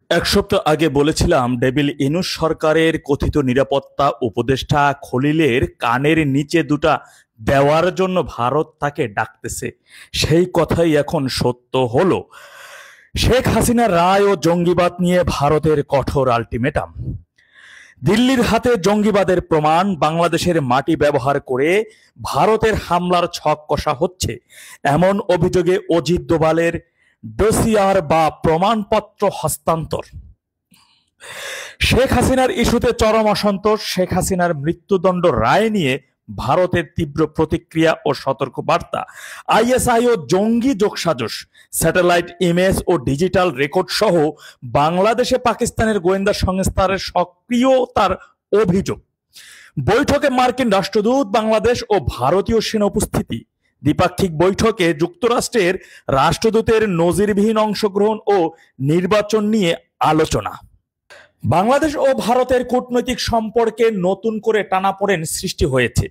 এক সপ্তাহ আগে বলেছিলাম ডেভিল ইনুস সরকারের কথিত নিরাপত্তা উপদেষ্টা খলিলের কানের নিচে দুটা দেওয়ার জন্য ভারত তাকে ডাকতেছে। সেই কথাই এখন সত্য হলো। শেখ হাসিনার রায় ও জঙ্গিবাদ নিয়ে ভারতের কঠোর আলটিমেটাম। দিল্লির হাতে জঙ্গিবাদের প্রমাণ, বাংলাদেশের মাটি ব্যবহার করে ভারতের হামলার ছক কষা হচ্ছে, এমন অভিযোগে অজিত দোভালের ডোসিয়ার বা প্রমাণপত্র হস্তান্তর। শেখ হাসিনার ইস্যুতে চরম অসন্তোষ। শেখ হাসিনার মৃত্যুদণ্ড রায় নিয়ে ভারতের তীব্র প্রতিক্রিয়া ও সতর্কবার্তা। আইএসআই ও জঙ্গি যোগসাজশ, স্যাটেলাইট ইমেজ ও ডিজিটাল রেকর্ড সহ বাংলাদেশে পাকিস্তানের গোয়েন্দা সংস্থার সক্রিয়তার অভিযোগ। বৈঠকে মার্কিন রাষ্ট্রদূত, বাংলাদেশ ও ভারতীয় সেনা উপস্থিতি। দ্বিপাক্ষিক বৈঠকে যুক্তরাষ্ট্রের রাষ্ট্রদূতের নজিরবিহীন অংশগ্রহণ ও নির্বাচন নিয়ে আলোচনা। বাংলাদেশ ও ভারতের কূটনৈতিক সম্পর্কে নতুন করে টানাপোড়েন সৃষ্টি হয়েছে।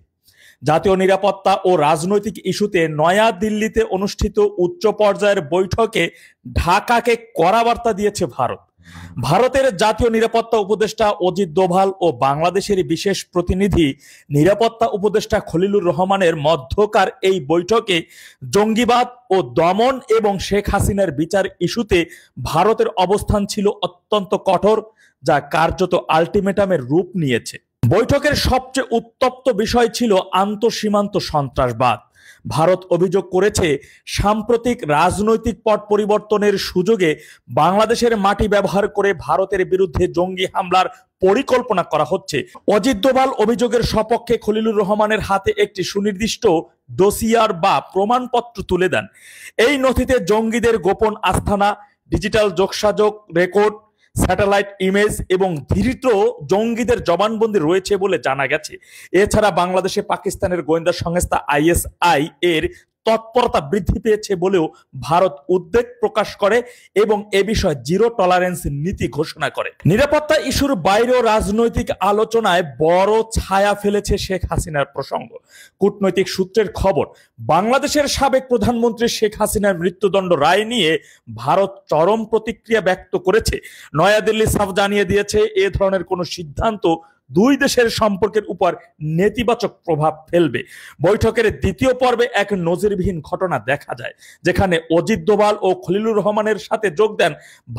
জাতীয় নিরাপত্তা ও রাজনৈতিক ইস্যুতে নয়াদিল্লিতে অনুষ্ঠিত উচ্চ পর্যায়ের বৈঠকে ঢাকাকে কড়া বার্তা দিয়েছে ভারত। ভারতের জাতীয় নিরাপত্তা উপদেষ্টা অজিত দোভাল ও বাংলাদেশের বিশেষ প্রতিনিধি নিরাপত্তা উপদেষ্টা খলিলুর রহমানের মধ্যকার এই বৈঠকে জঙ্গিবাদ ও দমন এবং শেখ হাসিনার বিচার ইস্যুতে ভারতের অবস্থান ছিল অত্যন্ত কঠোর, যা কার্যত আলটিমেটামের রূপ নিয়েছে। বৈঠকের সবচেয়ে উত্তপ্ত বিষয় ছিল আন্তঃসীমান্ত সন্ত্রাসবাদ। ভারত অভিযোগ করেছে, সাম্প্রতিক রাজনৈতিক পট পরিবর্তনের সুযোগে বাংলাদেশের মাটি ব্যবহার করে ভারতের বিরুদ্ধে জঙ্গি হামলার পরিকল্পনা করা হচ্ছে। অজিত দোভাল অভিযোগের সপক্ষে খলিলুর রহমানের হাতে একটি সুনির্দিষ্ট ডোসিয়ার বা প্রমাণপত্র তুলে দেন। এই নথিতে জঙ্গিদের গোপন আস্তানা, ডিজিটাল যোগসাযোগ রেকর্ড, স্যাটেলাইট ইমেজ এবং ধৃত জঙ্গিদের জবানবন্দি রয়েছে বলে জানা গেছে। এছাড়া বাংলাদেশে পাকিস্তানের গোয়েন্দা সংস্থা আইএসআই এর তৎপরতা বৃদ্ধি পেয়েছে বলেও ভারত উদ্বেগ প্রকাশ করে এবং এ বিষয়ে জিরো টলারেন্স নীতি ঘোষণা করে। নিরাপত্তা ইস্যুর বাইরেও রাজনৈতিক আলোচনায় বড় ছায়া ফেলেছে শেখ হাসিনার প্রসঙ্গ। কূটনৈতিক সূত্রের খবর, বাংলাদেশের সাবেক প্রধানমন্ত্রী শেখ হাসিনার মৃত্যুদণ্ড রায় নিয়ে ভারত চরম প্রতিক্রিয়া ব্যক্ত করেছে। নয়াদিল্লি সাফ জানিয়ে দিয়েছে, এ ধরনের কোনো সিদ্ধান্ত দুই দেশের সম্পর্কের উপর নেতিবাচক প্রভাব ফেলবে। বৈঠকের দ্বিতীয় পর্বে এক নজিরবিহীন ঘটনা দেখা যায়, যেখানে অজিত দোভাল ও খলিলুর রহমানের সাথে যোগ দেন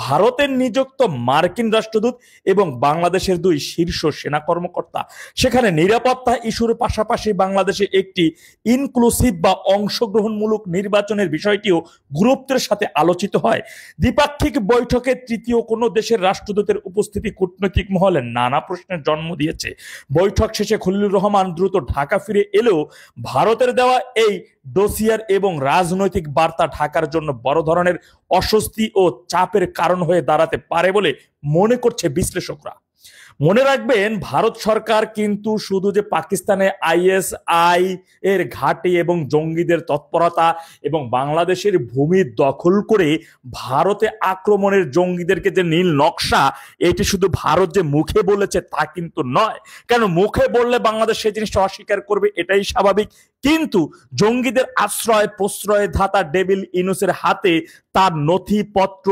ভারতের নিযুক্ত মার্কিন রাষ্ট্রদূত এবং বাংলাদেশের দুই শীর্ষ সেনা কর্মকর্তা। সেখানে নিরাপত্তা ইস্যুর পাশাপাশি বাংলাদেশে একটি ইনক্লুসিভ বা অংশগ্রহণমূলক নির্বাচনের বিষয়টিও গুরুত্বের সাথে আলোচিত হয়। দ্বিপাক্ষিক বৈঠকে তৃতীয় কোনো দেশের রাষ্ট্রদূতের উপস্থিতি কূটনৈতিক মহলে নানা প্রশ্নের জন্ম দিয়েছে। বৈঠক শেষে খলিলুর রহমান দ্রুত ঢাকা ফিরে এলেও ভারতের দেওয়া এই ডোসিয়ার এবং রাজনৈতিক বার্তা ঢাকার জন্য বড় ধরনের অস্বস্তি ও চাপের কারণ হয়ে দাঁড়াতে পারে বলে মনে করছে বিশ্লেষকরা। মনে রাখবেন, ভারত সরকার কিন্তু শুধু যে পাকিস্তানে আইএসআই এর ঘাঁটি এবং জঙ্গিদের তৎপরতা এবং বাংলাদেশের ভূমি দখল করে ভারতে আক্রমণের জঙ্গিদেরকে যে নীল নকশা, এটি শুধু ভারত যে মুখে বলেছে তা কিন্তু নয়। কেন, মুখে বললে বাংলাদেশ সেই জিনিসটা অস্বীকার করবে, এটাই স্বাভাবিক। কিন্তু জঙ্গিদের আশ্রয় প্রশ্রয় দাতা ডেভিল ইনুসের হাতে তার নথিপত্র,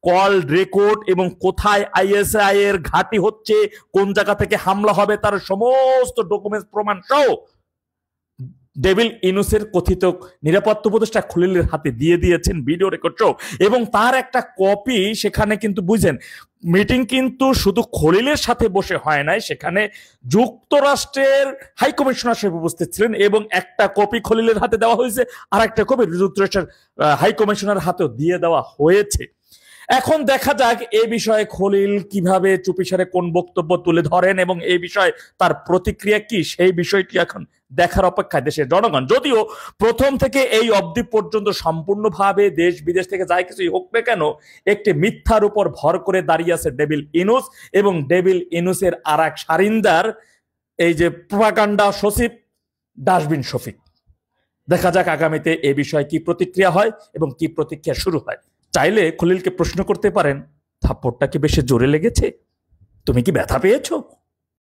কল রেকর্ড এবং কোথায় আইএসআই এর ঘাঁটি হচ্ছে, কোন জায়গা থেকে হামলা হবে, তার সমস্ত ডকুমেন্টস প্রমাণ সহ ডেভিল ইনুসের কথিত নিরাপত্তা উপদেষ্টা খলিলের হাতে দিয়ে দিয়েছেন ভিডিও রেকর্ড সহ। এবং তার একটা কপি সেখানে কিন্তু বুঝেন, মিটিং কিন্তু শুধু খলিলের সাথে বসে হয় নাই, সেখানে যুক্তরাষ্ট্রের হাই কমিশনার সাহেব উপস্থিত ছিলেন এবং একটা কপি খলিলের হাতে দেওয়া হয়েছে, আর একটা কপি যুক্তরাষ্ট্রের হাই কমিশনার হাতেও দিয়ে দেওয়া হয়েছে। এখন দেখা যাক এই বিষয়ে খলিল কিভাবে চুপিসারে কোন বক্তব্য তুলে ধরেন এবং এই বিষয়ে তার প্রতিক্রিয়া কি, সেই বিষয়টি এখন দেখার অপেক্ষায় দেশের জনগণ। যদিও প্রথম থেকে এই অবধি পর্যন্ত সম্পূর্ণভাবে দেশ বিদেশ থেকে যাই কিছুই হোক না কেন, একটি মিথ্যার উপর ভর করে দাঁড়িয়ে আছে ডেভিল ইনুস এবং ডেভিল ইনুসের আর এক সারিন্দার এই যে প্রোপাগান্ডা সচিব ডাস্টবিন শফিক। দেখা যাক আগামীতে এ বিষয়ে কি প্রতিক্রিয়া হয় এবং কি প্রতিক্রিয়া শুরু হয়। চাইলে খলিলকে প্রশ্ন করতে পারেন, থাপ্পড়টা কি বেশি জোরে লেগেছে? তুমি কি ব্যথা পেয়েছো?